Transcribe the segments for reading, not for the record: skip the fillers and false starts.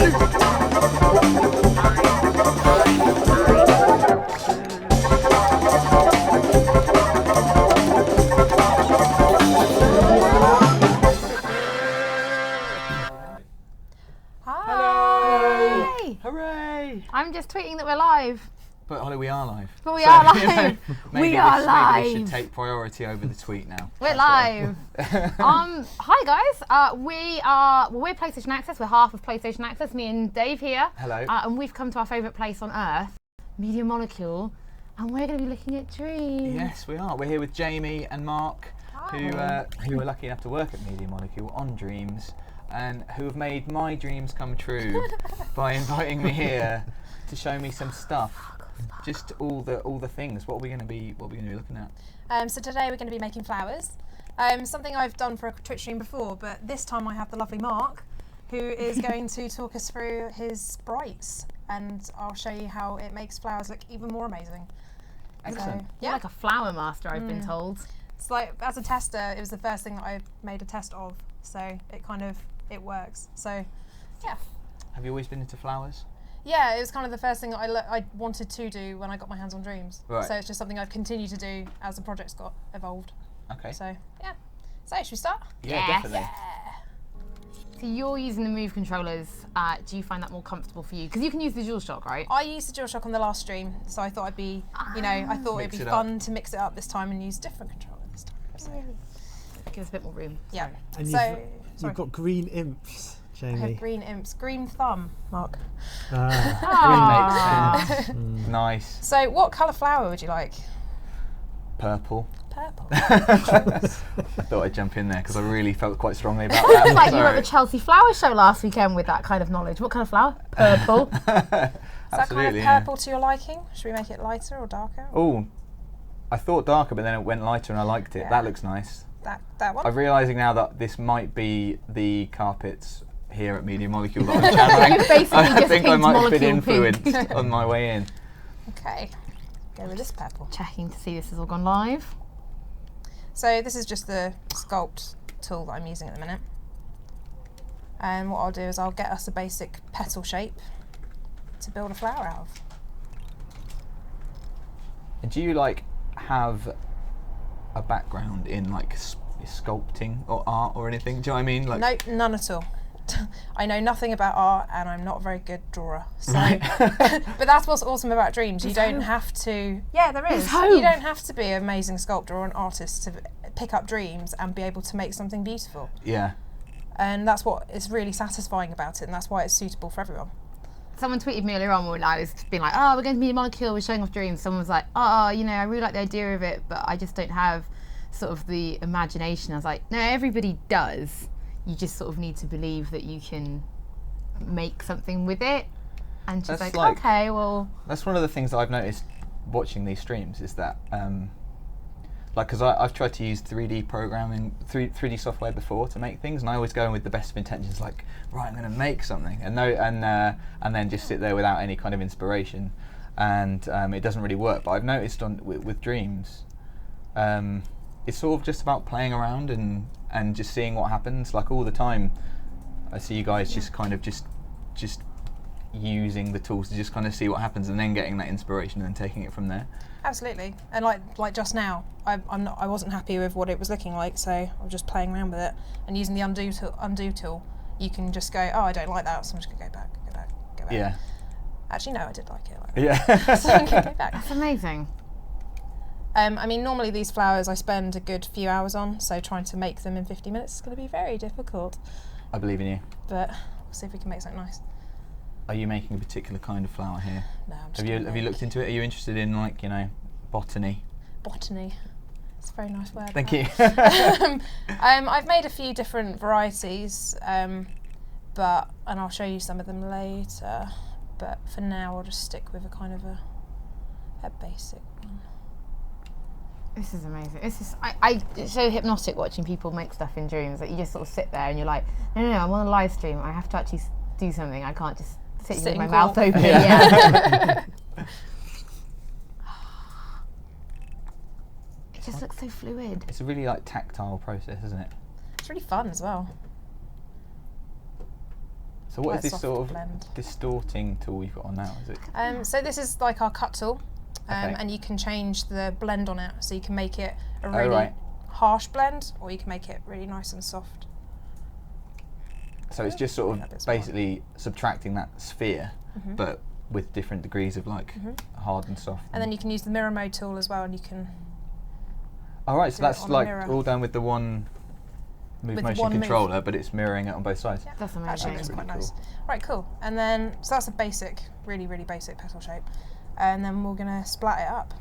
Hooray! I'm just tweeting that we're live. But Holly, we are live. But we are live. You know, we are live. Maybe this should take priority over the tweet now. We're live. Hi guys. We're PlayStation Access. We're half of PlayStation Access. Me and Dave here. Hello. And we've come to our favourite place on Earth, Media Molecule, and we're going to be looking at dreams. Yes, we are. We're here with Jamie and Mark, who were lucky enough to work at Media Molecule on Dreams, and who have made my dreams come true by inviting me here to show me some stuff. Just all the things. What are we going to be looking at? So today we're going to be making flowers. Something I've done for a Twitch stream before, but this time I have the lovely Mark, who is going to talk us through his sprites, and I'll show you how it makes flowers look even more amazing. Excellent. So, You're like a flower master, I've been told. It's like, as a tester, it was the first thing that I made a test of, so it works. So, yeah. Have you always been into flowers? Yeah, it was kind of the first thing that I wanted to do when I got my hands on Dreams. Right. So it's just something I've continued to do as the project's got evolved. Okay. So, yeah. So, should we start? Yeah, definitely. So you're using the Move controllers. Do you find that more comfortable for you? Because you can use the DualShock, right? I used the DualShock on the last stream, so I thought I thought it'd be fun to mix it up this time and use a different controller this time. So. Give us a bit more room. Yeah. And you've got green imps, Jamie. I have green imps. Green thumb, Mark. Green makes sense. Nice. So what colour flower would you like? Purple. Purple. I thought I'd jump in there because I really felt quite strongly about that. It's like you were at the Chelsea Flower Show last weekend with that kind of knowledge. What kind of flower? Purple. Is that kind of purple to your liking? Should we make it lighter or darker? Oh, I thought darker, but then it went lighter and I liked it. Yeah. That looks nice. That one? I'm realising now that this might be the carpets here at Media Molecule that I'm channeling. You basically I just think I pinked might have been Molecule influenced pink. on my way in. Okay. Go with this purple. Checking to see this has all gone live. So this is just the sculpt tool that I'm using at the minute. And what I'll do is I'll get us a basic petal shape to build a flower out of. And do you have a background in sculpting or art or anything? Do you know what I mean? No, none at all. I know nothing about art and I'm not a very good drawer. So, Right. but that's what's awesome about Dreams. You don't have to. Yeah, there is. You don't have to be an amazing sculptor or an artist to pick up Dreams and be able to make something beautiful. Yeah. And that's what is really satisfying about it, and that's why it's suitable for everyone. Someone tweeted me earlier on when I was being like, oh, we're going to Media Molecule, we're showing off Dreams. Someone was like, I really like the idea of it, but I just don't have sort of the imagination. I was like, no, everybody does. You just sort of need to believe that you can make something with it. And she's like, okay, well. That's one of the things that I've noticed watching these streams is that, because I've tried to use 3D programming, 3D software before to make things, and I always go in with the best of intentions, right, I'm going to make something, and then just sit there without any kind of inspiration, and it doesn't really work. But I've noticed with Dreams, it's sort of just about playing around and just seeing what happens. Like all the time, I see you guys just kind of just using the tools to just kind of see what happens, and then getting that inspiration and then taking it from there. Absolutely, and like just now, I wasn't happy with what it was looking like, so I was just playing around with it and using the undo tool. You can just go, oh, I don't like that, so I'm just gonna go back. Yeah. Actually, no, I did like it. Yeah. So I'm gonna go back. That's amazing. I mean, normally these flowers I spend a good few hours on, so trying to make them in 50 minutes is going to be very difficult. I believe in you. But we'll see if we can make something nice. Are you making a particular kind of flower here? No, I'm just Have you looked into it? Are you interested in botany? Botany. It's a very nice word. Thank you. I've made a few different varieties, and I'll show you some of them later. But for now, I'll just stick with a kind of a basic one. This is amazing. It's so hypnotic watching people make stuff in Dreams. Like you just sort of sit there and you're like, no, I'm on a live stream. I have to actually do something. I can't just sit here with my mouth open. Yeah. It just looks so fluid. It's a really tactile process, isn't it? It's really fun as well. So what is this soft sort of blend. distorting tool you've got on now? Is it? So this is like our cut tool, Okay. and you can change the blend on it. So you can make it a Oh, really right. harsh blend, or you can make it really nice and soft. So it's just sort That of bit's fine. basically subtracting that sphere, Mm-hmm. but with different degrees of like hard and soft. And then you can use the mirror mode tool as well, and you can All right, so do it that's on a like mirror. all done with the one move With motion one move. controller, but it's mirroring it on both sides. Yeah. That's Actually, amazing. looks Really quite cool. nice. Right, cool. And then, so that's a basic, really basic petal shape. And then we're gonna splat it up.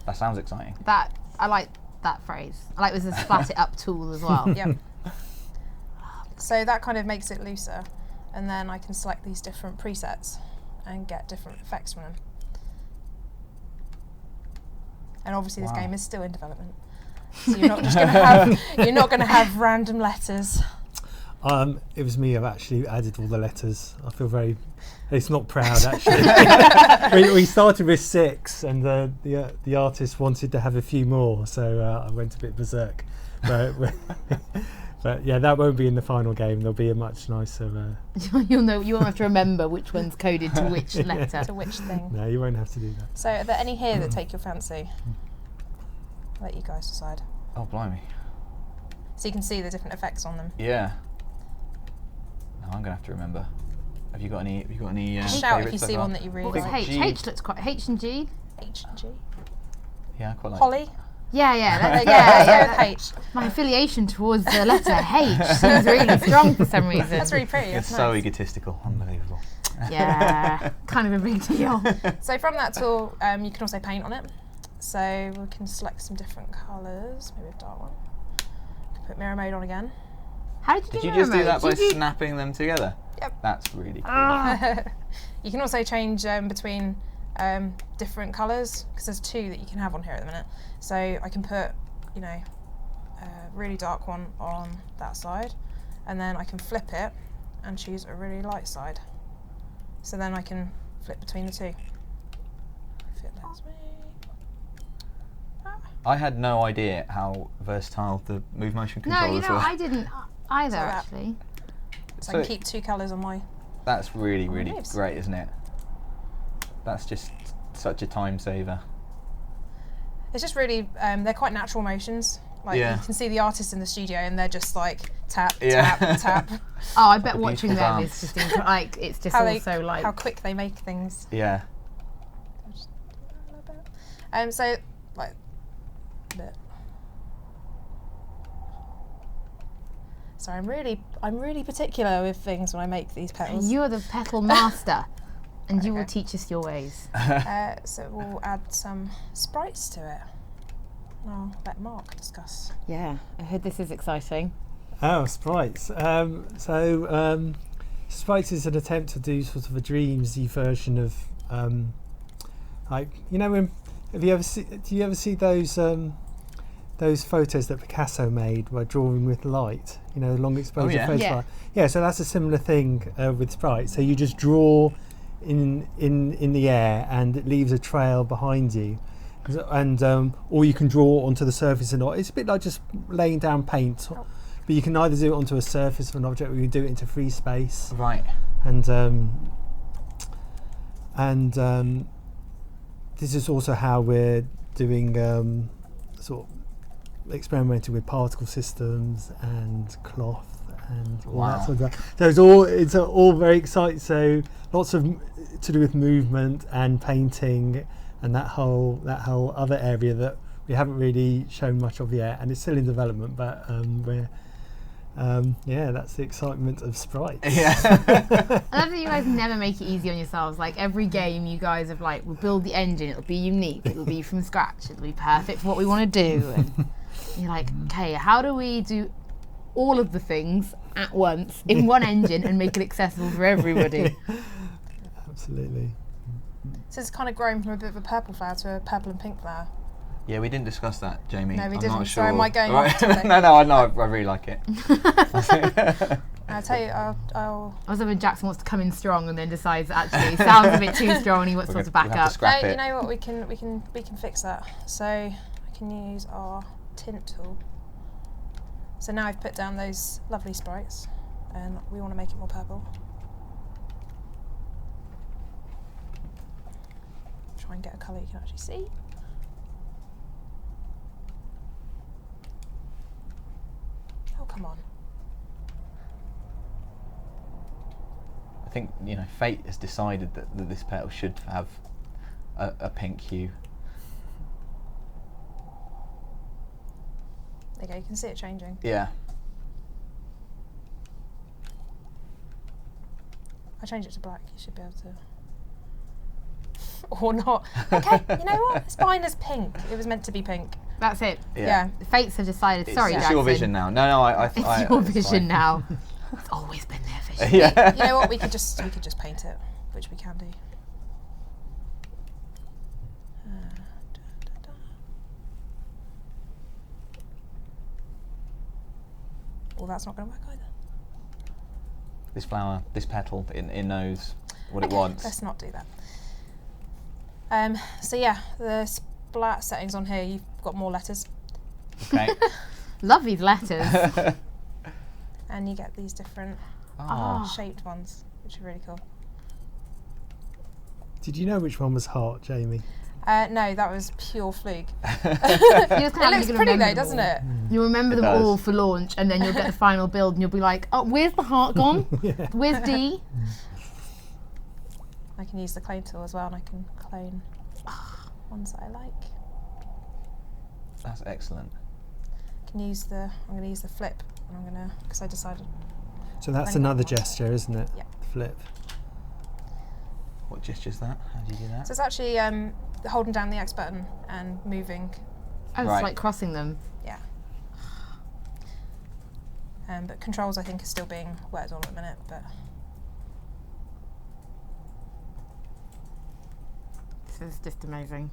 That sounds exciting. That I like that phrase. I like there's a splat it up tool as well. Yep. So that kind of makes it looser. And then I can select these different presets and get different effects from them. And obviously this Wow. game is still in development. So you're not just gonna have random letters. It was me. I've actually added all the letters. I feel it's not proud actually. we started with 6, and the artist wanted to have a few more, so I went a bit berserk. But yeah, that won't be in the final game. There'll be a much nicer. You'll know. You won't have to remember which one's coded to which letter. To which thing. No, you won't have to do that. So are there any here that take your fancy? I'll let you guys decide. Oh, blimey. So you can see the different effects on them. Yeah. No, I'm gonna have to remember. Have you got any? Shout if you favourites so see far? one that you really What was like. H? G. H looks quite. H and G. H and G. Yeah, I quite like. Holly. Yeah, Yeah, yeah. go with H. My affiliation towards the letter H seems really strong for some reason. That's really pretty. It's That's so nice. egotistical, unbelievable. Yeah, kind of a big deal. So from that tool, you can also paint on it. So we can select some different colours, maybe a dark one. Put mirror mode on again. How did you Did do you just do mirror that by mode? Did you- snapping them together? Yep. That's really cool. You can also change between different colours, because there's 2 that you can have on here at the minute. So I can put, a really dark one on that side, and then I can flip it and choose a really light side. So then I can flip between the 2. If it lets me. I had no idea how versatile the move motion No, controllers were. I didn't either So that- actually. So I So- can keep 2 colours on my. That's really, Oh, really moves. great, isn't it? That's just such a time saver. It's just really, they're quite natural motions. Like Yeah. you can see the artists in the studio, and they're just like tap, Yeah. tap, tap. Oh, I bet a watching beautiful them dance. is just like it's just How also like how quick they make things. Yeah. So like, bit. So I'm really particular with things when I make these petals. you're the petal master, and you will Okay. teach us your ways. So we'll add some sprites to it. I'll let Mark discuss. Yeah, I heard this is exciting. Oh, sprites. Sprites is an attempt to do sort of a dreamsy version of, like, when do you ever see those photos that Picasso made by drawing with light? Long exposure yeah. photos. Yeah. Yeah. So that's a similar thing with sprites. So you just draw in the air, and it leaves a trail behind you. And or you can draw onto the surface or not. It's a bit like just laying down paint, but you can either do it onto a surface of an object, or you can do it into free space. Right. And this is also how we're doing sort of experimenting with particle systems and cloth and all Wow. that sort of stuff. So it's all very exciting. So lots of to do with movement and painting, and that whole other area that we haven't really shown much of yet, and it's still in development. But we're that's the excitement of sprites. Yeah. I love that you guys never make it easy on yourselves. Like every game, you guys have like, we'll build the engine. It'll be unique. It'll be from scratch. It'll be perfect for what we want to do. And you're like, okay, how do we do all of the things at once in one engine and make it accessible for everybody? Absolutely. So it's kind of grown from a bit of a purple flower to a purple and pink flower. Yeah, we didn't discuss that, Jamie. No, we I'm didn't, Not so sure. am I going Right. off topic? No, I know. I really like it. I'll tell you, I'll I was hoping Jackson wants to come in strong and then decides actually it sounds a bit too strong and he wants to back We'll have up. to scrap no, it. you know what? We can fix that. So I can use our tint tool. So now I've put down those lovely sprites, and we want to make it more purple. Try and get a colour you can actually see. Oh, come on. I think, you know, fate has decided that this petal should have a pink hue. There you go, you can see it changing. Yeah. I changed it to black, you should be able to. Or not. Okay, you know what? It's fine as pink. It was meant to be pink. That's it. Yeah. The fates have decided. It's, Sorry, it's Jackson. your vision now. No, It's your vision fine. now. It's always been their vision. Yeah. You know what? We could just paint it, which we can do. Well, that's not going to work either. This flower, this petal, it knows what it Okay, wants. let's not do that. So yeah, the splat settings on here, you've got more letters, Okay. Love these letters. and you get these different Oh. shaped ones, which are really cool. Did you know which one was hot, Jamie? No, that was pure fluke. You just It kinda looks you can pretty remember though, them doesn't all. it? You remember It them does. all for launch, and then you'll get the final build, and you'll be like, "Oh, where's the heart gone? Yeah. Where's D?" I can use the clone tool as well, and I can clone ones that I like. That's excellent. I'm going to use the flip, and I'm going to, because I decided. So that's Only got another one. gesture, isn't it? Yeah. Flip. What gesture's that? How do you do that? So it's actually holding down the X button and moving. Oh, it's Right. like crossing them. Yeah. But controls, I think, are still being worked on at the minute. But This is just amazing.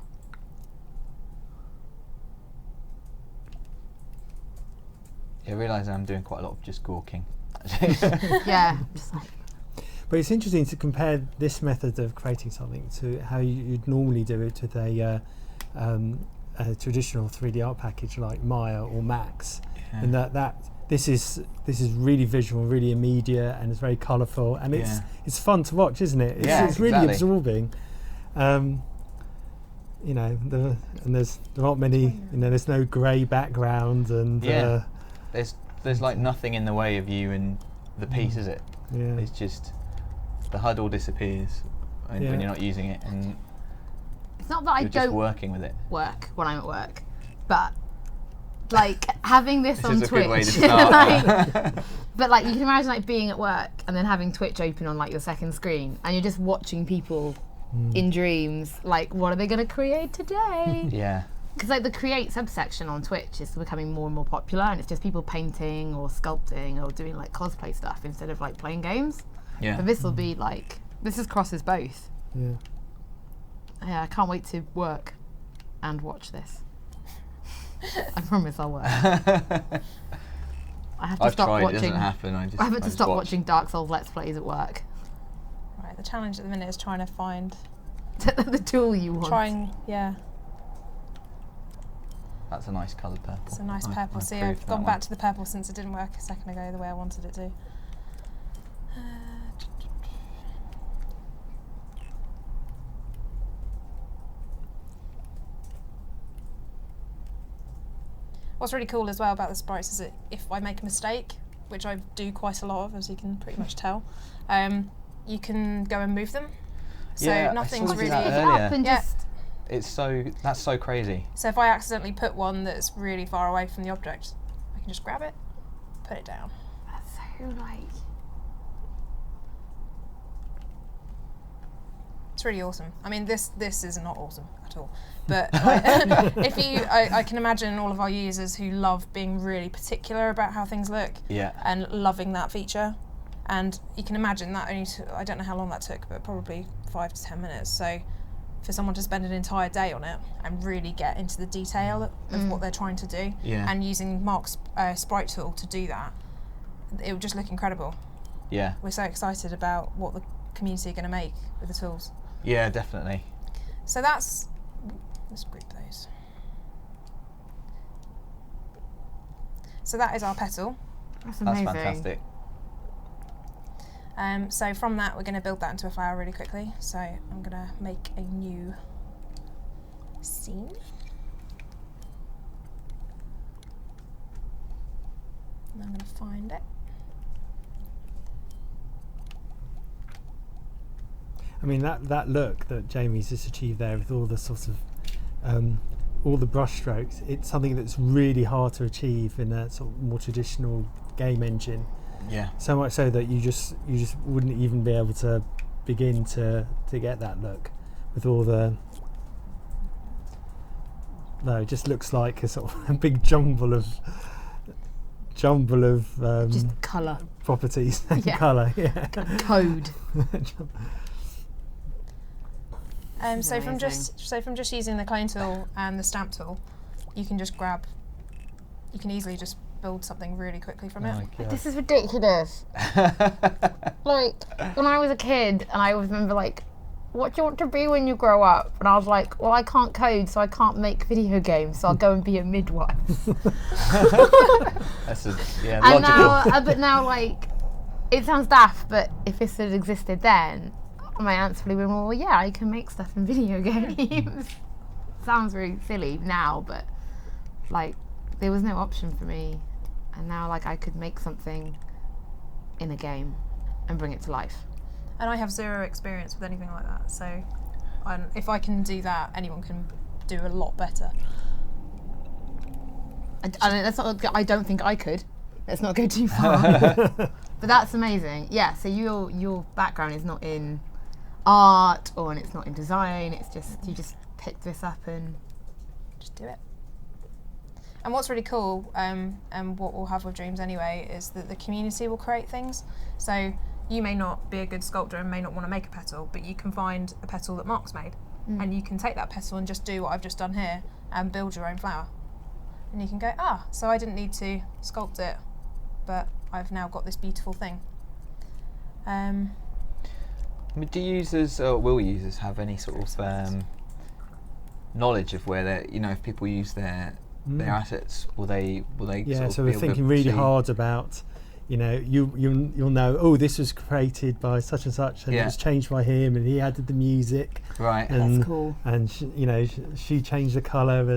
Yeah, I realise I'm doing quite a lot of just gawking. Yeah. Just like, But it's interesting to compare this method of creating something to how you'd normally do it with a traditional 3D art package like Maya or Max, Yeah. and that this is really visual, really immediate, and it's very colourful, and Yeah. it's fun to watch, isn't it? Yeah, It's really exactly. absorbing. You know, there aren't many. You know, there's no grey background, and Yeah. There's like nothing in the way of you and the piece, is it? yeah. It's just the HUD all disappears when Yeah. you're not using it, and it's not that I you're just don't working with it. work when I'm at work, but like having this, This on is a Twitch, good way to start. like, but like you can imagine like being at work and then having Twitch open on like your second screen, and you're just watching people in dreams. Like, what are they going to create today? Yeah. Because like the create subsection on Twitch is becoming more and more popular, and it's just people painting or sculpting or doing like cosplay stuff instead of like playing games. Yeah. But this will be like, this is crosses both. Yeah. Yeah, I can't wait to work and watch this. I promise I'll work. I have to I've stop tried. It watching. doesn't happen. I I have to just stop watch. watching Dark Souls Let's Plays at work. right, the challenge at the minute is trying to find, The tool you want. yeah, That's a nice coloured purple. it's a nice purple. I See, approved I've that gone one. back to the purple since it didn't work a second ago the way I wanted it to. What's really cool as well about the sprites is that if I make a mistake, which I do quite a lot of, as you can pretty much tell, you can go and move them. So Yeah, I nothing's saw really. that Pick it earlier. up and Yeah. just That's so crazy. So if I accidentally put one that's really far away from the object, I can just grab it, put it down. that's so like. It's really awesome. I mean, this is not awesome at all. But like, if you, I can imagine all of our users who love being really particular about how things look Yeah. and loving that feature. And you can imagine that only, I don't know how long that took, but probably 5 to 10 minutes. So for someone to spend an entire day on it and really get into the detail of what they're trying to do, Yeah. and using Mark's sprite tool to do that, it would just look incredible. Yeah. We're so excited about what the community are going to make with the tools. Yeah, definitely. So that's, let's group those. So that is our petal. That's That's amazing. fantastic. So from that, we're going to build that into a flower really quickly. So I'm going to make a new scene. And I'm going to find it. I mean, that look that Jamie's just achieved there with all the sorts of all the brush strokes, it's something that's really hard to achieve in a sort of more traditional game engine. Yeah. So much so that you just wouldn't even be able to begin to get that look with all the. No, it just looks like a sort of a big jumble of Just colour. properties and Yeah. colour. Yeah. Code. So from Amazing. just using the clone tool and the stamp tool, you can just you can easily just build something really quickly from it. This is ridiculous. Like, when I was a kid, and I always remember, like, what do you want to be when you grow up? And I was like, well, I can't code, so I can't make video games, so I'll go and be a midwife. That's And logical. now, but now, like, it sounds daft, but if this had existed then, my answer would have been, well, yeah, I can make stuff in video games. Sounds really silly now, but, like, there was no option for me. And now, like, I could make something in a game and bring it to life. And I have zero experience with anything like that, so if I can do that, anyone can do a lot better. I don't think I could. Let's not go too far. But that's amazing. Yeah, so your background is not in art and it's not in design, it's just, you just pick this up and Just do it. And what's really cool, and what we'll have with Dreams anyway, is that the community will create things. So you may not be a good sculptor and may not want to make a petal, but you can find a petal that Mark's made, and you can take that petal and just do what I've just done here and build your own flower. And you can go, so I didn't need to sculpt it, but I've now got this beautiful thing. I mean, do users or will users have any sort of knowledge of where they're, if people use their assets, will they Yeah, sort of so be we're able thinking to really see? hard about, you'll know, oh, this was created by such and such, and it was changed by him, and he added the music, Right. and that's cool. and she changed the colour,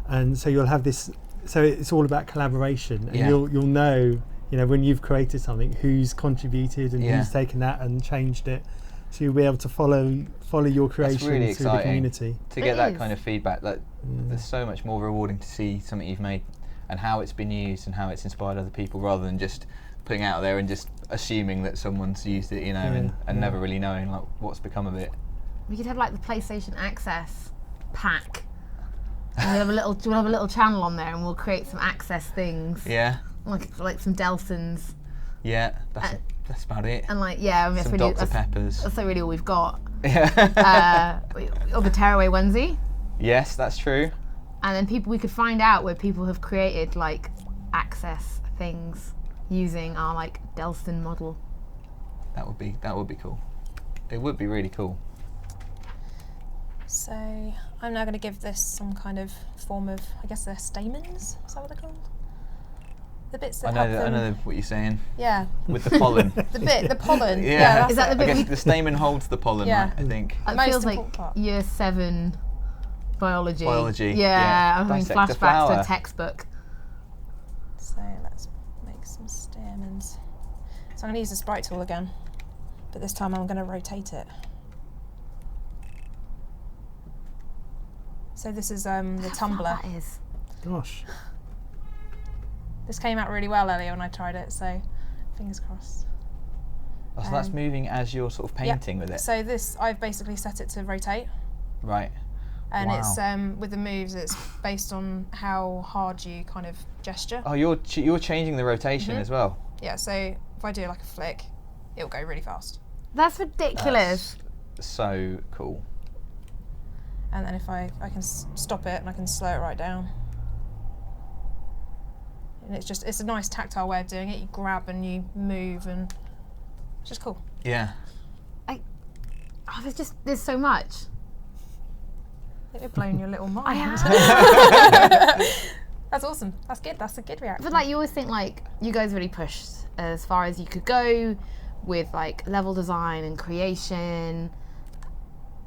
and so you'll have this. So it's all about collaboration, and you'll know, when you've created something, who's contributed and who's taken that and changed it. So you'll be able to follow your creation really through the exciting. community. To It get that is. kind of feedback, there's so much more rewarding to see something you've made and how it's been used and how it's inspired other people, rather than just putting it out there and just assuming that someone's used it, and never really knowing like what's become of it. We could have like the PlayStation Access pack. And we'll have a little channel on there, and we'll create some access things. Yeah. Like some Delsons. Yeah. That's about it. And that's Some really Dr. Peppers. that's really all we've got. Yeah. Or the tearaway onesie. Yes, that's true. And then we could find out where people have created like access things using our like Delston model. That would be cool. It would be really cool. So I'm now going to give this some kind of form of, I guess they're stamens. Is that what they're called? The bits that help them. I know what you're saying. Yeah. With the pollen. The pollen. Yeah. That's Is that it. the I bit guess the stamen holds the pollen, Yeah. right, I think. It Most feels like important part. year 7 biology. Biology, Yeah, yeah. I'm having Dissect a flashbacks to flower. a textbook. So let's make some stamens. So I'm going to use the sprite tool again, but this time I'm going to rotate it. So this is the That's how tumbler. that is. Gosh. This came out really well earlier when I tried it, so fingers crossed. Oh, so that's moving as you're sort of painting with it. So this, I've basically set it to rotate, Right. and Wow. it's with the moves, it's based on how hard you kind of gesture. Oh, you're changing the rotation as well. Yeah, so if I do like a flick, it'll go really fast. That's ridiculous. That's so cool. And then if I can stop it and I can slow it right down. And it's a nice tactile way of doing it. You grab and you move, and it's just cool. Yeah. There's so much. It'll blow your little mind. I am. That's awesome. That's good. That's a good reaction. But like you always think like you guys really pushed as far as you could go with like level design and creation,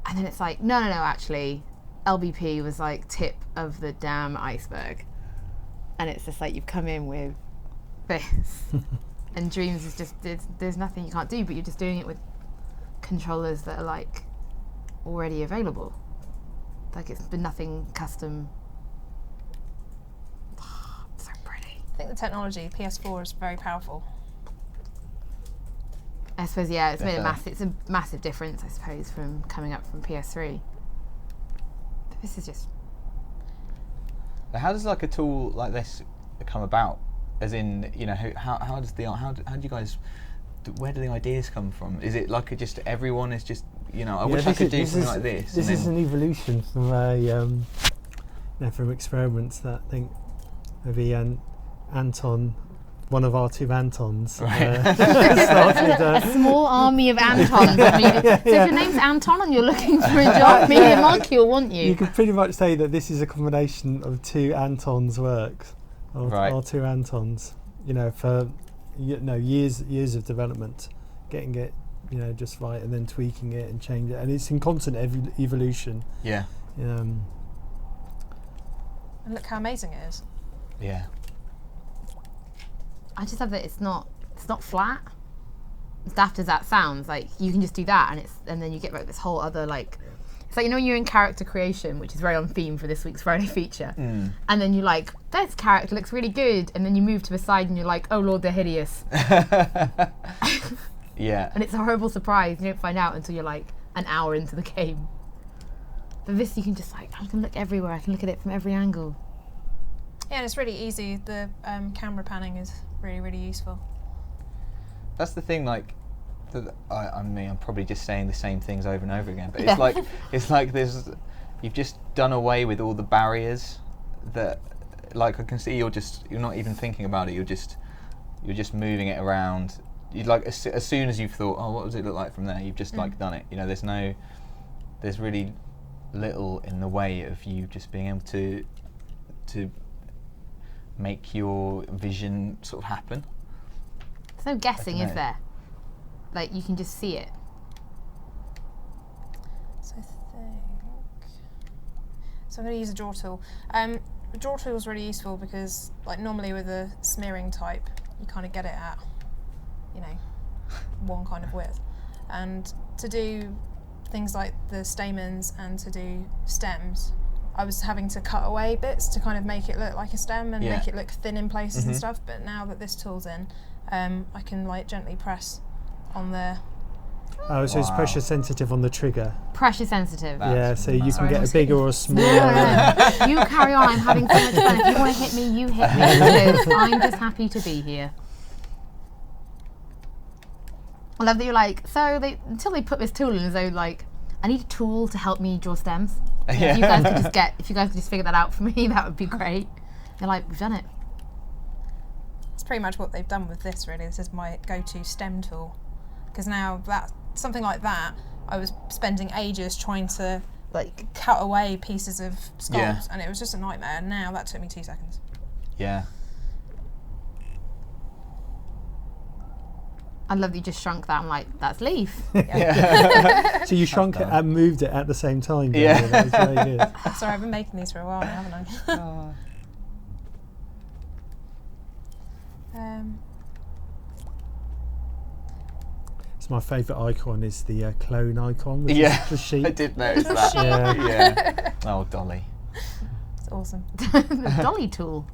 and then it's like, no, actually, LBP was like tip of the damn iceberg, and it's just like you've come in with this, and Dreams is just there's nothing you can't do, but you're just doing it with controllers that are like already available. Like it's been nothing custom. So pretty. I think the technology, PS4 is very powerful. I suppose, yeah, it's Definitely. it's a massive difference, I suppose, from coming up from PS3. But this is just... How does like a tool like this come about? As in, you know, how does how do you guys, where do the ideas come from? Is it like just everyone is just, you know, I wish I could do something like this? This and is then- an evolution from from experiments that I think maybe Anton, one of our two Antons, Right. started. a small army of Antons. So if your name's Anton and you're looking for a job, Media Molecule want You you. could pretty much say that this is a combination of two Antons' works, of Right. our two Antons. You know, for years of development, getting it just right, and then tweaking it and changing it, and it's in constant evolution. Yeah, And look how amazing it is. yeah. I just love that it's not flat. As daft as that sounds, like you can just do that, and then you get like this whole other like. It's like, you know, when you're in character creation, which is very on theme for this week's Friday feature, and then you're like, this character looks really good, and then you move to the side and you're like, oh lord, they're hideous. Yeah. And it's a horrible surprise. You don't find out until you're like an hour into the game. But this, you can just like, I can look everywhere. I can look at it from every angle. Yeah, and it's really easy. The camera panning is really, really useful. That's the thing, like, I mean, I'm probably just saying the same things over and over again, but Yeah. it's like you've just done away with all the barriers that, like, I can see you're not even thinking about it. You're just moving it around. You like as soon as you've thought, oh, what does it look like from there? You've just like done it. You know, there's really little in the way of you just being able to make your vision sort of happen. There's no guessing, dunno. is there? Like, you can just see it. So I think. So I'm going to use a draw tool. The draw tool is really useful because, like, normally with a smearing type, you kind of get it at, one kind of width. And to do things like the stamens and to do stems, I was having to cut away bits to kind of make it look like a stem and make it look thin in places and stuff. But now that this tool's in, I can like gently press on there. Oh, so it's Wow. pressure sensitive on the trigger. Pressure sensitive. That's Yeah, so you Sorry, can I get was a bigger hitting or a you. smaller. You carry on. I'm having so much fun. If you want to hit me, you hit me. Because I'm just happy to be here. I love that you're like, until they put this tool in, as though like, I need a tool to help me draw stems. Yeah. If you guys could just figure that out for me, that would be great. They're like, we've done it. It's pretty much what they've done with this, really. This is my go-to stem tool. Because now something like that, I was spending ages trying to like cut away pieces of sculpt, Yeah. and it was just a nightmare. Now that took me 2 seconds. Yeah. I love that you just shrunk that. I'm like, that's Leaf. So you shrunk it and moved it at the same time. didn't Yeah. you? That was very good. Sorry, I've been making these for a while now, haven't I? So my favourite icon is the clone icon, which Yeah. is the sheep. I did notice that. Yeah. Yeah. Oh, Dolly. It's awesome. The dolly tool.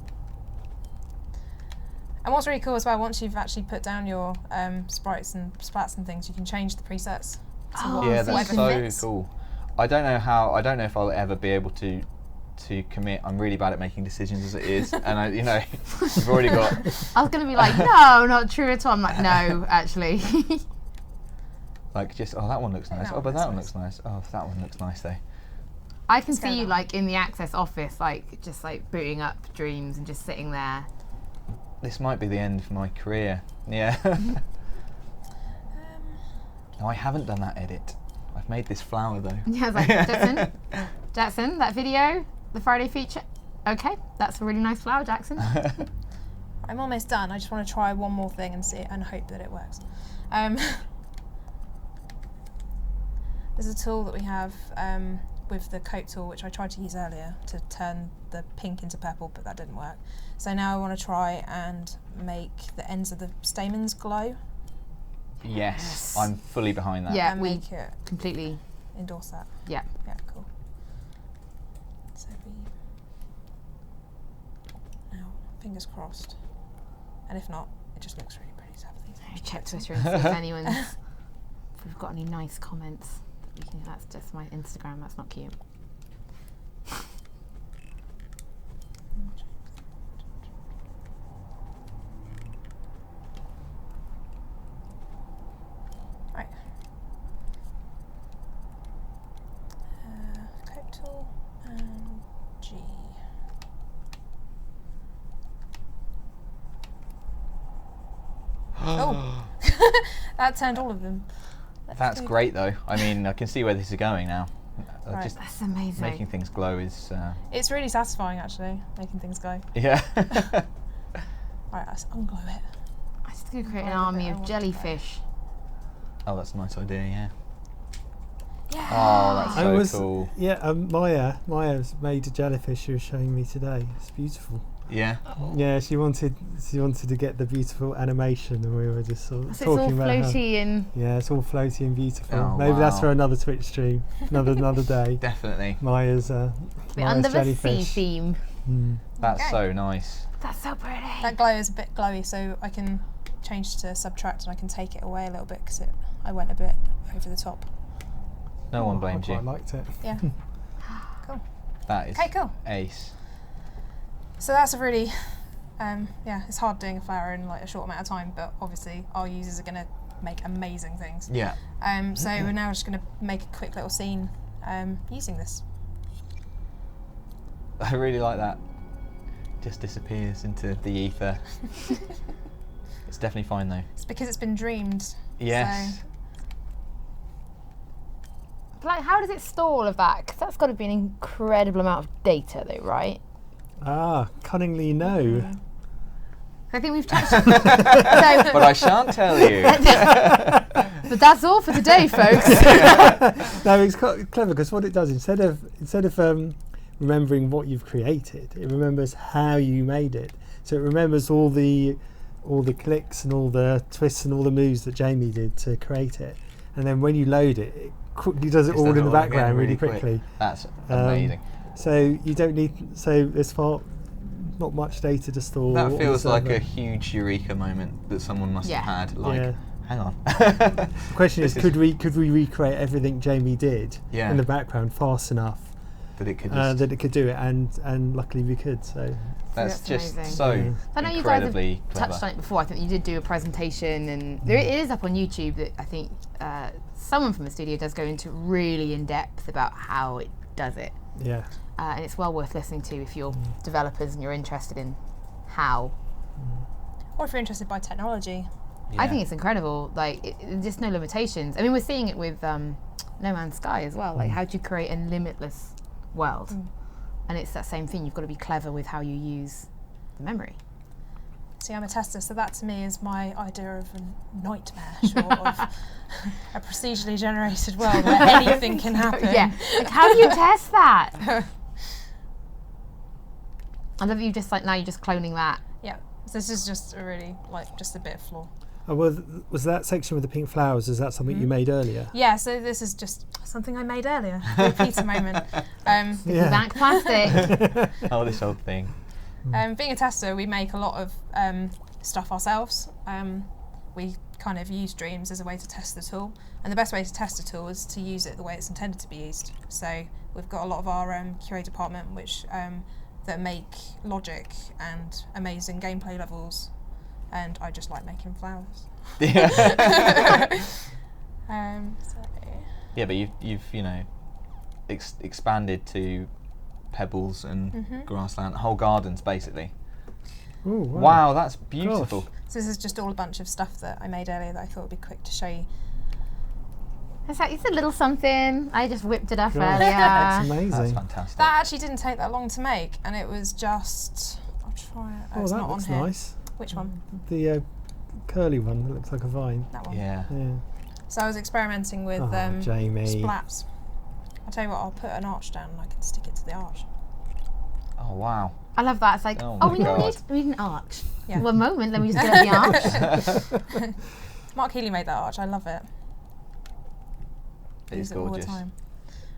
And what's really cool as well, once you've actually put down your sprites and splats and things, you can change the presets. To Oh, what- Yeah, so that's you so can fits. cool. I don't know if I'll ever be able to commit. I'm really bad at making decisions as it is, and you've already got. I was going to be like, no, not true at all. I'm like, no, actually. Like, just, oh, that one looks nice. that Oh, one but looks that one nice. looks nice. Oh, that one looks nice though. I can Let's go see you now. like in the Access office, like just like booting up Dreams and just sitting there. This might be the end of my career. Yeah. No, I haven't done that edit. I've made this flower though. Yeah, I was like, Jackson, that video, the Friday feature. Okay, that's a really nice flower, Jackson. I'm almost done. I just want to try one more thing and see and hope that it works. There's a tool that we have with the coat tool, which I tried to use earlier to turn the pink into purple, but that didn't work. So now I want to try and make the ends of the stamens glow. Yes, I'm fully behind that. Yeah, and we make it completely. endorse that. Yeah. Yeah, cool. So now, fingers crossed. And if not, it just looks really pretty to have these. Check Twitter and see if anyone's. If we've got any nice comments. That's just my Instagram. That's not cute. Right. Coat tool and G. Oh, that turned all of them. That's good. great though. I mean, I can see where this is going now. Right. Just That's amazing. making things glow is, It's really satisfying, actually, making things glow. yeah. Right, let's unglow it. I'm just going to create an Glad that army I of want to try. jellyfish. Oh, that's a nice idea, yeah. Yeah. Oh, that's I so was, cool. yeah, Maya's made a jellyfish she was showing me today. It's beautiful. Yeah. Yeah, she wanted to get the beautiful animation, and we were just sort of So it's all talking about how, floaty and yeah, it's all floaty and beautiful. Oh, Maybe that's wow. for another Twitch stream, another day. Definitely. Maya's the Maya's under the sea jellyfish. theme. Mm. That's Okay. so nice. That's so pretty. That glow is a bit glowy, so I can change to subtract and I can take it away a little bit because I went a bit over the top. No one I blames quite you. liked it. Yeah. Cool. That is Okay, cool. ace. So that's a really, yeah, it's hard doing a flower in like a short amount of time, but obviously our users are going to make amazing things. Yeah. So we're now just going to make a quick little scene using this. I really like that. Just disappears into the ether. It's definitely fine though. It's because it's been dreamed. Yes. Like, how does it store all of that? Because that's got to be an incredible amount of data, though, right? Ah, cunningly no. I think we've touched. so, But I shan't tell you. but that's all for today, folks. No, it's clever because what it does instead of remembering what you've created, it remembers how you made it. So it remembers all the clicks and all the twists and all the moves that Jamie did to create it, and then when you load it, it quickly does it Just all does in it the all again background really quick. quickly. That's amazing. So you don't need. So there's not much data to store. That on the feels like server. a huge eureka moment that someone must Yeah. have had. Like, Yeah. hang on. The question is, This could we recreate everything Jamie did Yeah. in the background fast enough that it could just, that it could do it, and luckily we could. So that's That's just amazing. so Yeah. I know you guys incredibly have clever. touched on it before. I think you did do a presentation, and there it is up on YouTube. That I think someone from the studio does go into really in depth about how it does it, yeah. and it's well worth listening to if you're developers and you're interested in how. Or if you're interested by technology. I Yeah. think it's incredible. Like, just no limitations. I mean, we're seeing it with No Man's Sky as well. Like, how do you create a limitless world? And it's that same thing. You've got to be clever with how you use the memory. See, I'm a tester, so that to me is my idea of a nightmare, sort of a procedurally generated world where anything can happen. Yeah. Like, how do you test that? I love that you just like now you're just cloning that. Yeah. So this is just a really just a bit of flaw. Oh, well, was that section with the pink flowers? Is that something you made earlier? Yeah. So this is just something I made earlier. Repeater moment. Yeah. Back plastic. Oh, this old thing. Being a tester, we make a lot of stuff ourselves. We kind of use Dreams as a way to test the tool, and the best way to test a tool is to use it the way it's intended to be used. So we've got a lot of our QA department which that make logic and amazing gameplay levels, and I just like making flowers. Yeah. So Yeah, but you've expanded to pebbles and grassland, whole gardens basically. Ooh, Wow, that's beautiful. Gosh. So this is just all a bunch of stuff that I made earlier that I thought would be quick to show you. It's a little something. I just whipped it up Gosh, earlier. That's That's amazing. fantastic. That actually didn't take that long to make, and it was just. I'll try it. Oh, it's that not on looks here. nice. Which one? The curly one that looks like a vine. That one. Yeah. Yeah. So I was experimenting with Jamie. splats. I'll tell you what, I'll put an arch down and I can stick it to the arch. Oh wow. I love that. It's like, Oh oh, my we God. need an arch. Yeah. One moment, let me just get the arch. Mark Healy made that arch. I love it. It is Use it all the gorgeous. time.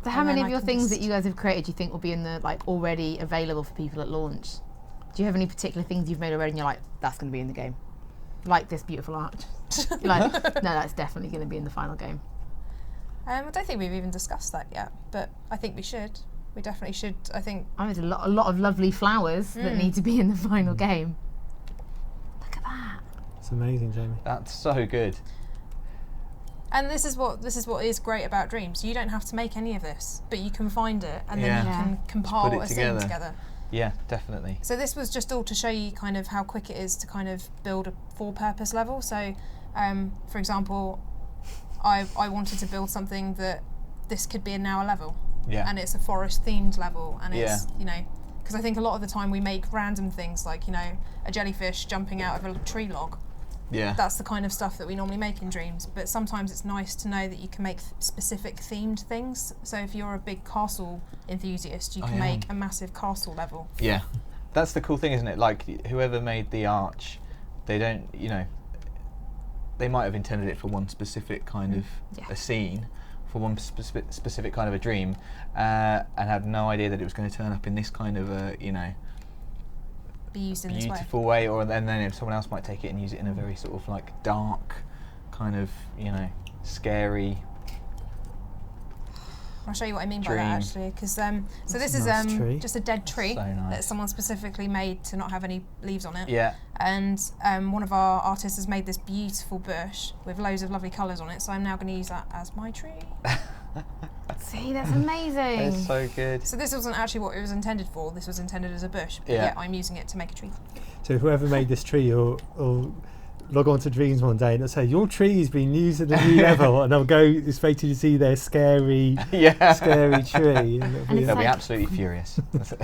So how And many then of I your can things just- that you guys have created do you think will be in the already available for people at launch? Do you have any particular things you've made already and you're like, that's going to be in the game? Like this beautiful arch. You're like, no, that's definitely going to be in the final game. I don't think we've even discussed that yet, but I think we should. We definitely should. I think. Oh, there's a lot of lovely flowers that need to be in the final game. Look at that. It's amazing, Jamie. That's so good. And this is what is great about Dreams. You don't have to make any of this, but you can find it and then you Yeah. can compile it a together. scene together. Yeah, definitely. So this was just all to show you kind of how quick it is to kind of build a full-purpose level. So, for example, I wanted to build something that this could be an hour level, Yeah. and it's a forest-themed level, and it's because I think a lot of the time we make random things like a jellyfish jumping out of a tree log. Yeah. That's the kind of stuff that we normally make in Dreams, but sometimes it's nice to know that you can make specific themed things. So if you're a big castle enthusiast, you can make a massive castle level. Yeah. That's the cool thing, isn't it? Like, whoever made the arch, they don't, they might have intended it for one specific kind of a scene, for one specific kind of a dream, and had no idea that it was going to turn up in this kind of a, Be used in this way. beautiful way, and then if someone else might take it and use it in a very sort of like dark, kind of scary. I'll show you what I mean by Dream. that actually, because so this a is nice tree. just a dead tree So nice. that someone specifically made to not have any leaves on it. Yeah. And one of our artists has made this beautiful bush with loads of lovely colours on it, so I'm now going to use that as my tree. See, that's amazing. It's so good. So this wasn't actually what it was intended for. This was intended as a bush, but Yeah. yet I'm using it to make a tree. So whoever made this tree will log on to Dreams one day and they'll say, your tree has been used at a new level, and they'll go straight to see their scary Yeah. scary tree. And And it's They'll be like- absolutely furious. That's it.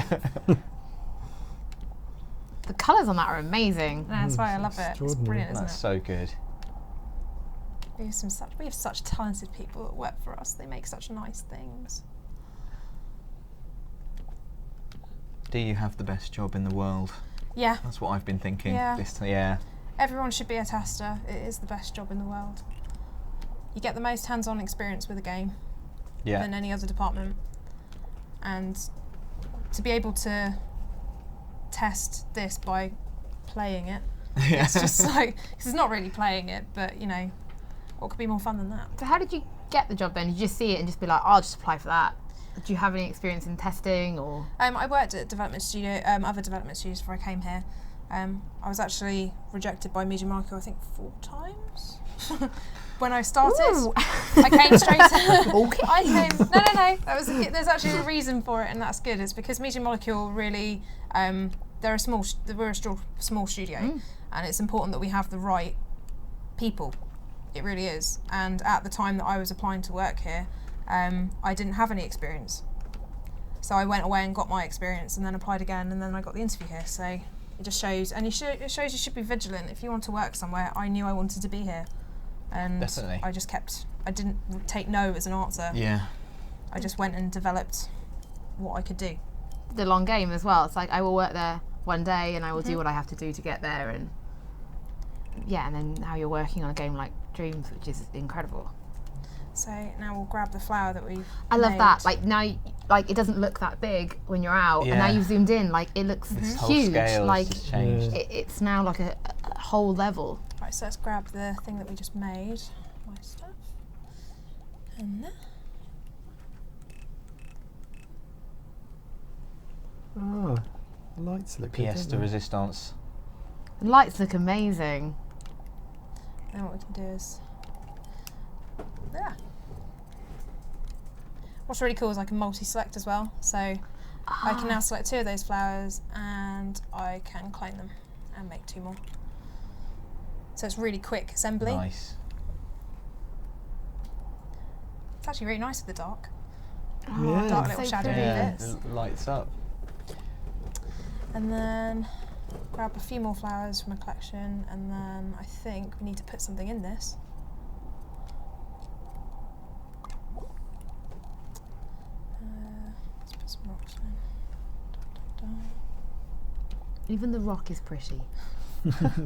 The colours on that are amazing. That's why I love it. It's extraordinary. brilliant, isn't That's it? so good. We have such talented people that work for us. They make such nice things. Do you have the best job in the world? Yeah, That's what I've been thinking. Yeah. Yeah. everyone should be a tester. It is the best job in the world. You get the most hands-on experience with a game Yeah. than any other department, and to be able to test this by playing it, it's just like, 'cause it's not really playing it, but what could be more fun than that? So how did you get the job then? Did you just see it and just be like, I'll just apply for that? Did you have any experience in testing or? I worked at other development studios before I came here. I was actually rejected by Media Molecule, I think 4 times. When I started, Ooh. I came straight. Okay. I came. No. There's actually a reason for it, and that's good. It's because Media Molecule really, we're a small studio, and it's important that we have the right people. It really is. And at the time that I was applying to work here, I didn't have any experience. So I went away and got my experience, and then applied again, and then I got the interview here. So it just shows, and it shows you should be vigilant if you want to work somewhere. I knew I wanted to be here, and Definitely. I didn't take no as an answer. Yeah. I just went and developed what I could do. The long game as well. It's like I will work there one day and I will do what I have to do to get there, and and then now you're working on a game like Dreams, which is incredible. So now we'll grab the flower that we've I love made. that. Like now, it doesn't look that big when you're out, and now Yeah. you've zoomed in. Like it looks This whole huge. scale Like has changed. it's now like a whole level. Right, so let's grab the thing that we just made. My stuff. And there. Oh, the lights look good, Pièce don't de they? resistance. The lights look amazing. Then what we can do is, what's really cool is I can multi-select as well. So I can now select 2 of those flowers, and I can clone them and make 2 more. So it's really quick assembly. Nice. It's actually really nice with the dark. Yeah. Dark it's little so shadowy pretty. Yeah, bits. it lights up. And then grab a few more flowers from a collection, and then I think we need to put something in this. Let's put some rocks in. Da, da, da. Even the rock is pretty.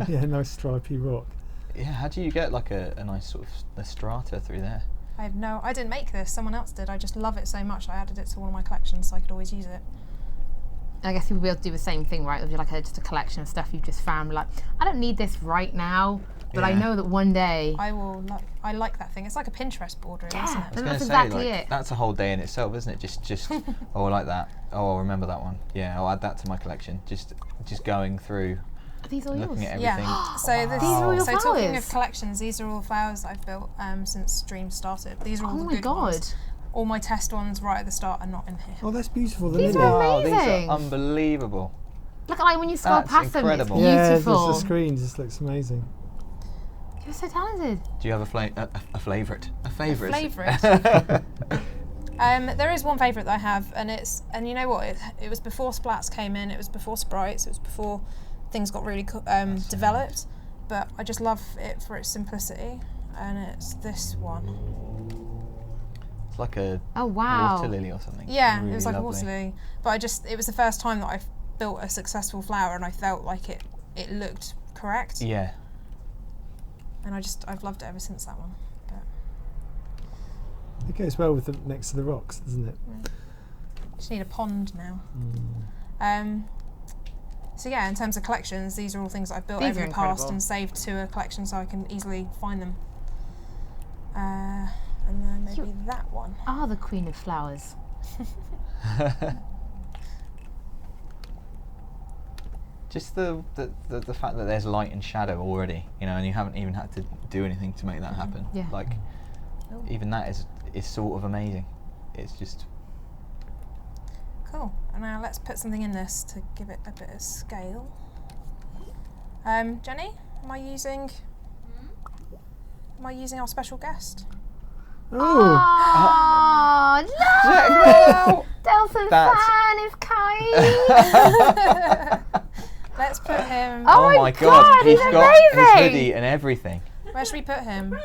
Yeah, nice stripy rock. Yeah, how do you get like a nice sort of a strata through there? I didn't make this, someone else did. I just love it so much I added it to one of my collections so I could always use it. I guess you'll be able to do the same thing, right? It'll be like just a collection of stuff you've just found. Like, I don't need this right now, but I Yeah. know that one day. I like that thing. It's like a Pinterest board, really, isn't Yeah. I it? was And going that's to say, exactly like, it. that's a whole day in itself, isn't it? Just oh, I like that. Oh, I'll remember that one. Yeah, I'll add that to my collection. Just going through, Are these all yours? looking at everything. Yeah. So this, These are all your so talking flowers? of collections, these are all flowers that I've built since Dream started. These are all Oh the my good god. ones. All my test ones right at the start are not in here. Oh, that's beautiful. The These lily. are Wow, these amazing. are unbelievable. Look at like when you scroll That's past incredible. them, Yeah, it's beautiful. the screen just looks amazing. You're so talented. Do you have a favourite? A favourite? favourite? There is one favourite that I have, and you know what? It was before splats came in. It was before sprites. It was before things got really developed. But I just love it for its simplicity, and it's this one. It's like a Oh wow. water lily or something. Yeah, Really it was like lovely. a water lily. But it was the first time that I've built a successful flower, and I felt like it looked correct. Yeah. And I've loved it ever since that one. But It goes well with the next to the rocks, doesn't it? just need a pond now. So yeah, in terms of collections, these are all things that I've built These over are the past incredible. and saved to a collection so I can easily find them. And then maybe that one. Are the queen of flowers. Just the fact that there's light and shadow already, and you haven't even had to do anything to make that happen. Yeah. Like, Oh. even that is sort of amazing. It's just Cool. And now let's put something in this to give it a bit of scale. Jenny, am I using our special guest? Oh, Oh, Check no! that out. Delson That's- fan is kind. Let's put him. Oh my my god, God, he's he's got his amazing. hoodie and everything. Where should we put him?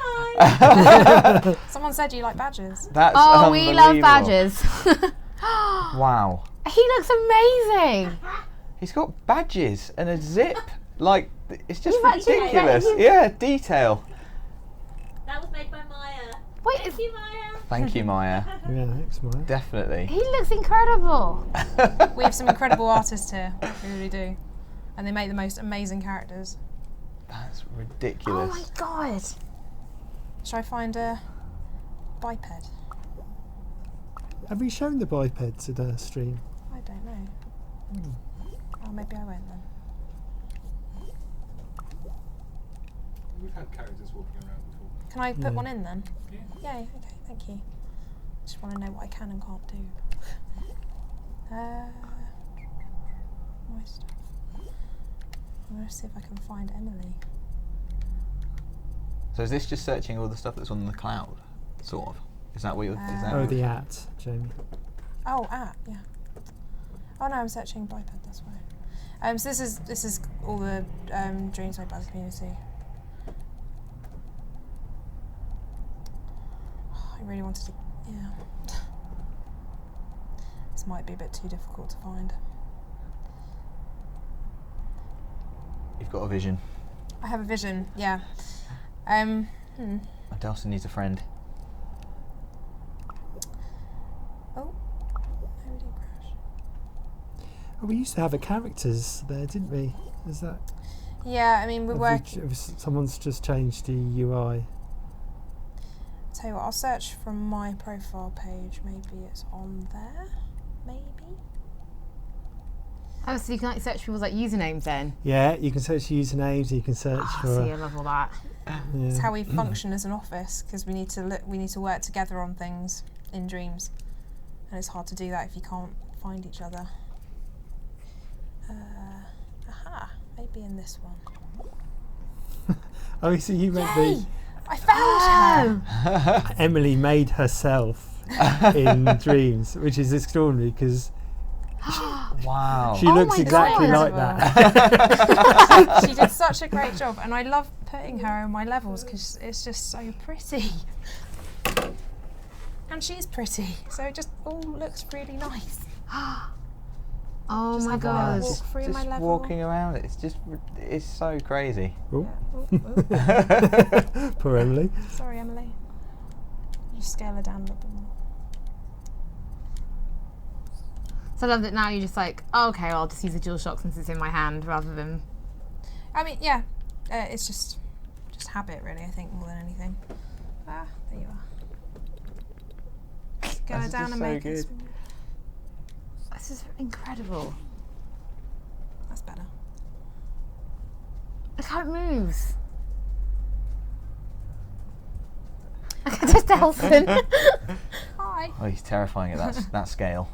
Someone said you like badgers. That's Oh, we love unbelievable. badgers. Wow. He looks amazing. He's got badges and a zip. Like, it's just You've actually let ridiculous. him- Yeah, detail. That was made by Maya. Wait, Thank you, Maya. Thank you, Maya. yeah, thanks, Maya. Definitely. he looks incredible. We have some incredible artists here. We really do. And they make the most amazing characters. That's Oh ridiculous. my god. Shall I find a biped? Have you shown the bipeds at a stream? I don't know. Oh, maybe I won't then. We've had characters walking around before. Can I put Yeah. one in then? Yeah. Yay, okay, thank you. Just want to know what I can and can't do. My stuff. I'm going to see if I can find Emily. So is this just searching all the stuff that's on the cloud? Sort of. Is that what you're... is that Oh, the at, Jamie. Oh, yeah. Oh no, I'm searching biped, that's why. So this is all the dreams made by the community. Oh, I really wanted to, yeah. This might be a bit too difficult to find. You've got a vision. I have a vision, yeah. Delson needs a friend. Oh, nobody crash. Oh, we used to have a characters there, didn't we? Is that? Yeah, I mean, we're working. Someone's just changed the UI. Tell you what, I'll search from my profile page. Maybe it's on there. Maybe. Oh, so you can like search people's like usernames then. Yeah, you can search usernames. You can search Oh, for. see, I love all that. Yeah. It's how we function as an office because we need to work together on things in dreams, and it's hard to do that if you can't find each other. Aha, maybe in this one. Oh, so you meant Yay! I found her. Oh, Emily made herself in dreams, which is extraordinary because Wow. She Oh looks my exactly God. like that. She did such a great job, and I love putting her in my levels because it's just so pretty. And she's pretty, so it just all looks really nice. Oh Just my have a God. walk Just, through just my level. walking around, it's so crazy. Oh, Yeah. Oh, poor Emily. sorry, Emily. Just scale her down a little bit more. So I love that now you're just like, oh, okay, well, I'll just use a DualShock since it's in my hand rather than. I mean, yeah, it's just habit, really. I think more than anything. Ah, there you are. Scale her That's down just and so make it. good. Small. This is incredible. That's better. Look how it moves. Look at just Elson. Hi. Oh, he's terrifying at that scale.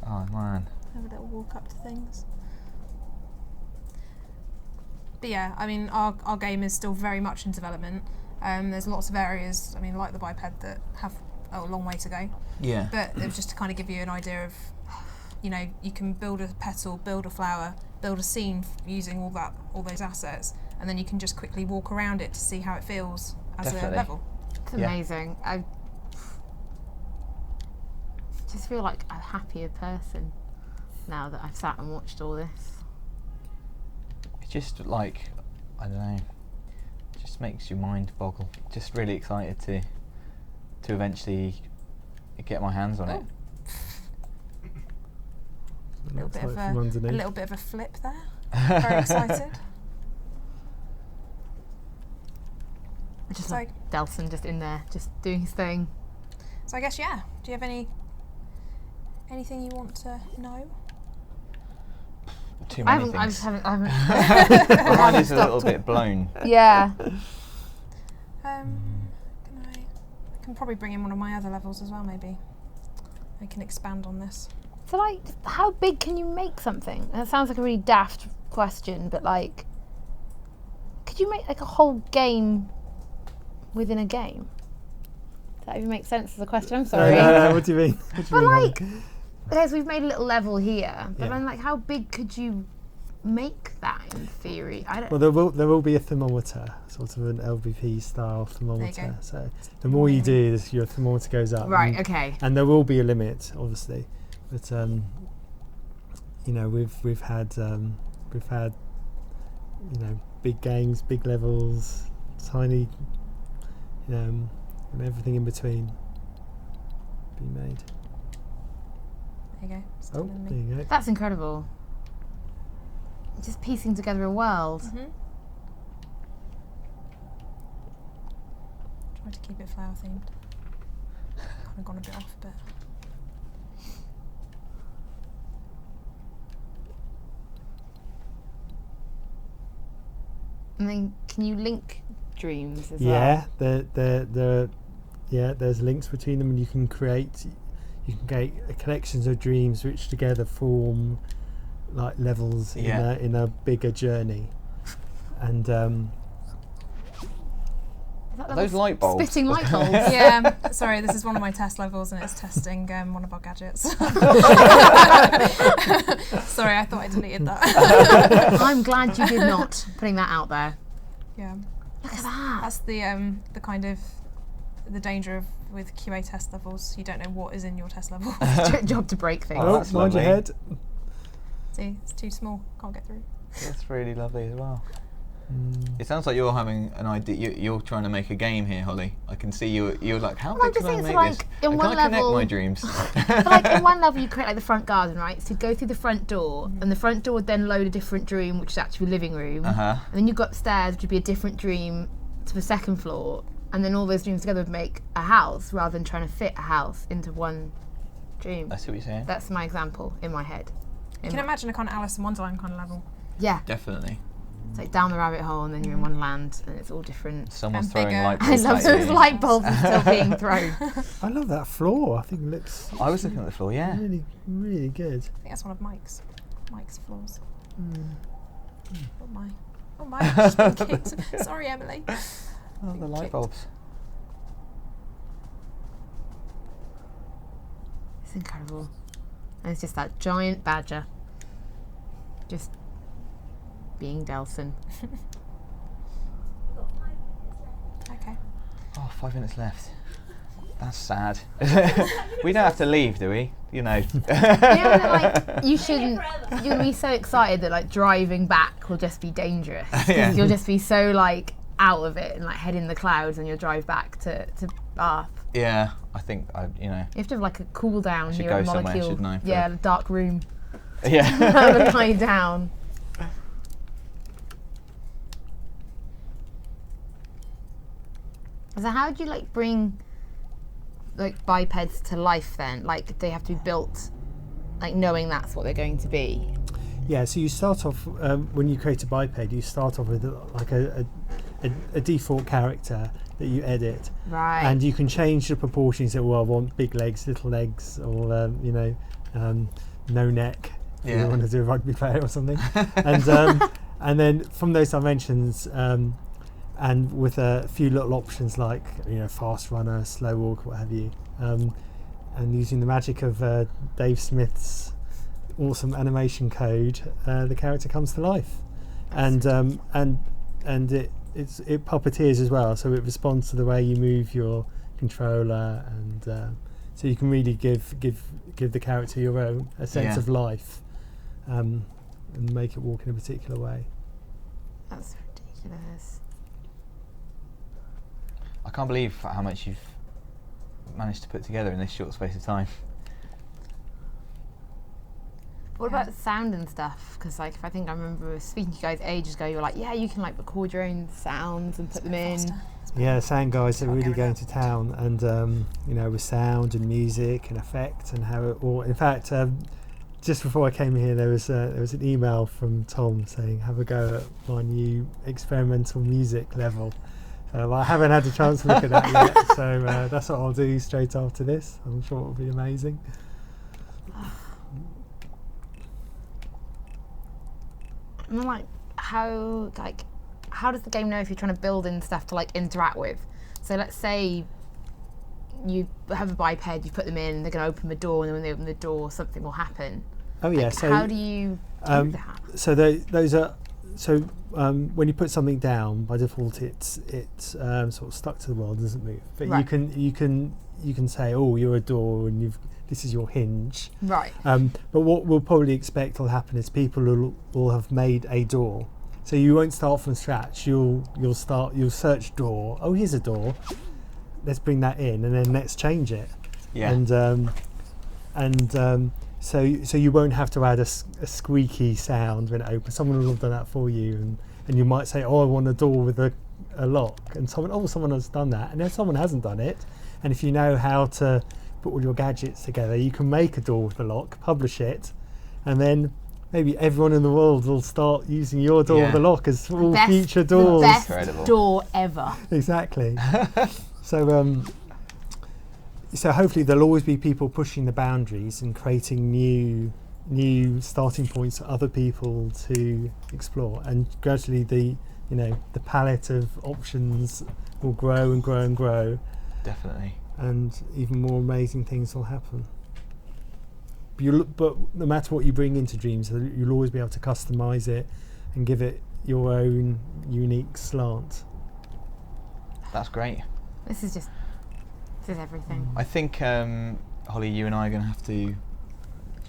Oh man. Have a little walk up to things. But yeah, I mean, our game is still very much in development. There's lots of areas, I mean, like the biped, that have a long way to go. Yeah. But it was just to kind of give you an idea of, you know, you can build a petal, build a flower, build a scene using all those assets, and then you can just quickly walk around it to see how it feels as Definitely. a level. It's Yeah. amazing. I just feel like a happier person now that I've sat and watched all this. It's just like, I don't know, it just makes your mind boggle. Just really excited to eventually get my hands on it. A little Looks bit of like from underneath. a little bit of a flip there. Very excited. I just So- like Delson just in there, just doing his thing. So I guess, yeah. Do you have anything you want to know? Too I many haven't. I things. just haven't. I haven't. Well, mine is a little bit blown. Yeah. I can probably bring in one of my other levels as well, maybe. I can expand on this. So, like, how big can you make something? That sounds like a really daft question, but like, could you make like a whole game within a game? Does that even make sense as a question? I'm sorry. No, what do you mean? What do But you mean, like, okay, so we've made a little level here, but Yeah. then like, how big could you make that in theory? I don't. Well, there will be a thermometer, sort of an LVP style thermometer. So the more you do, your thermometer goes up. Right. And, Okay. and there will be a limit, obviously, but you know, we've had you know, big games, big levels, tiny, and everything in between be made. There you go. It's Oh, telling there me. you go. That's incredible. Just piecing together a world. Mhm. Try to keep it flower themed. Kind of gone a bit off, but And then, can you link dreams as Yeah, well? there's links between them, and you can create collections of dreams which together form like levels Yeah. in a bigger journey. And Is that Are little those light bulbs? Spitting light bulbs. yeah. Sorry, this is one of my test levels, and it's testing one of our gadgets. Sorry, I thought I deleted that. I'm glad you did not, putting that out there. Yeah. Look at that. That's the kind of the danger of with QA test levels. You don't know what is in your test level. Job to break things. Oh, oh, that's mind your lovely. head. See, it's too small. Can't get through. That's really lovely as well. It sounds like you're having an idea. You're trying to make a game here, Holly. I can see you're like, how Well, I'm big just can I thinking, make so, this? like, in And one can I connect level- my dreams? But like in one level you create like the front garden, right? So you go through the front door, and the front door would then load a different dream, which is actually a living room. Uh-huh. And then you've got upstairs, which would be a different dream to the second floor. And then all those dreams together would make a house, rather than trying to fit a house into one dream. I see what you're saying. That's my example in my head. You can imagine a kind of Alice in Wonderland kind of level. Yeah. Definitely. It's like down the rabbit hole, and then you're in one land, and it's all different. Someone's And throwing bigger. light I bulbs love at those you. light bulbs are still being thrown. I love that floor. I think it looks I was looking at the floor, yeah. really, really good. I think that's one of Mike's floors. Mm. Oh my! I've just been kicked. Sorry, Emily. Oh, the light Kicked. bulbs. It's incredible. And it's just that giant badger. Just being Delson. We've got 5 minutes left. Okay. Oh, 5 minutes left. That's sad. We don't have to leave, do we? You know. Like, you Stay here shouldn't. forever. You'll be so excited that like driving back will just be dangerous. 'Cause Yeah. You'll just be so like out of it and like head in the clouds, and you'll drive back to Bath. Yeah, I think you know. You have to have like a cool down should near go a somewhere, molecule. shouldn't I, for- Yeah, a dark room. Yeah. Have a lie down. So how do you like bring like bipeds to life then? Like they have to be built like knowing that's what they're going to be. Yeah, so you start off when you create a biped. You start off with like a default character that you edit, Right. and you can change the proportions. That I want big legs, little legs, or no neck. If Yeah. you want to do a rugby player or something, and then from those dimensions, and with a few little options like fast runner, slow walk, what have you, and using the magic of Dave Smith's awesome animation code, the character comes to life, and it puppeteers as well, so it responds to the way you move your controller, and so you can really give the character your own a sense Yeah. of life, and make it walk in a particular way. That's ridiculous. I can't believe how much you've managed to put together in this short space of time. What about sound and stuff? Because like, if I think I remember speaking to you guys ages ago, you were like, yeah, you can like record your own sounds and put them in. Faster. Yeah, sound guys are Can't really get going rid to town, and with sound and music and effect and how it all. In fact, just before I came here, there was an email from Tom saying, "Have a go at my new experimental music level." I haven't had a chance to look at that yet, so that's what I'll do straight after this. I'm sure it'll be amazing. And I'm like, how does the game know if you're trying to build in stuff to like interact with? So let's say you have a biped, you put them in, they're going to open the door, and then when they open the door, something will happen. Oh yeah, Like, so how do you do that? So those are when you put something down, by default it's sort of stuck to the wall, doesn't move. But Right. you can say, oh, you're a door, and this is your hinge. Right. But what we'll probably expect will happen is people will have made a door. So you won't start from scratch. You'll search door. Oh, here's a door. Let's bring that in, and then let's change it. Yeah. So you won't have to add a squeaky sound when it opens. Someone will have done that for you, and you might say, oh, I want a door with a lock, and someone has done that, and then someone hasn't done it. And if you know how to put all your gadgets together, you can make a door with a lock, publish it, and then maybe everyone in the world will start using your door with a lock as all future doors. The best Incredible. door ever. Exactly. So hopefully there'll always be people pushing the boundaries and creating new starting points for other people to explore, and gradually the palette of options will grow and grow and grow, Definitely. and even more amazing things will happen. But no matter what you bring into Dreams, you'll always be able to customize it and give it your own unique slant. That's great. This is everything. I think Holly, you and I are going to have to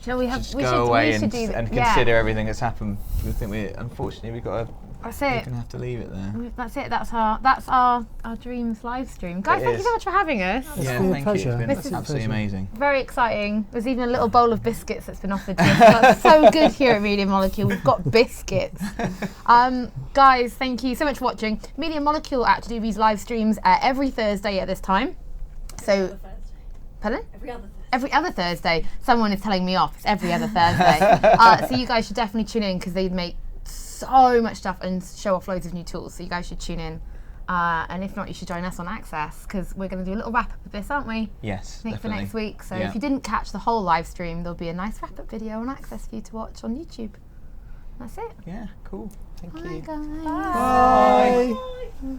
Shall we have? just we go should, away we should and do that. consider everything that's happened. I think unfortunately we're That's going it. to have to leave it there. That's it. That's our Dreams live stream. Guys, It thank you is. so much for having us. Yeah, been a thank pleasure. you. It's been This is- absolutely amazing. Very exciting. There's even a little bowl of biscuits that's been offered to us. That's so good here at Media Molecule. We've got biscuits. Guys, thank you so much for watching. Media Molecule actually do these live streams every Thursday at this time. So, Every other Thursday. pardon? Every other Thursday. Every other Thursday. Someone is telling me off. It's every other Thursday. So you guys should definitely tune in, because they make so much stuff and show off loads of new tools. So you guys should tune in. And if not, you should join us on Access, because we're going to do a little wrap up of this, aren't we? Yes, I think definitely. for next week. So Yeah. if you didn't catch the whole live stream, there'll be a nice wrap up video on Access for you to watch on YouTube. That's it. Yeah, cool. Thank Bye, you. guys. Bye. Bye.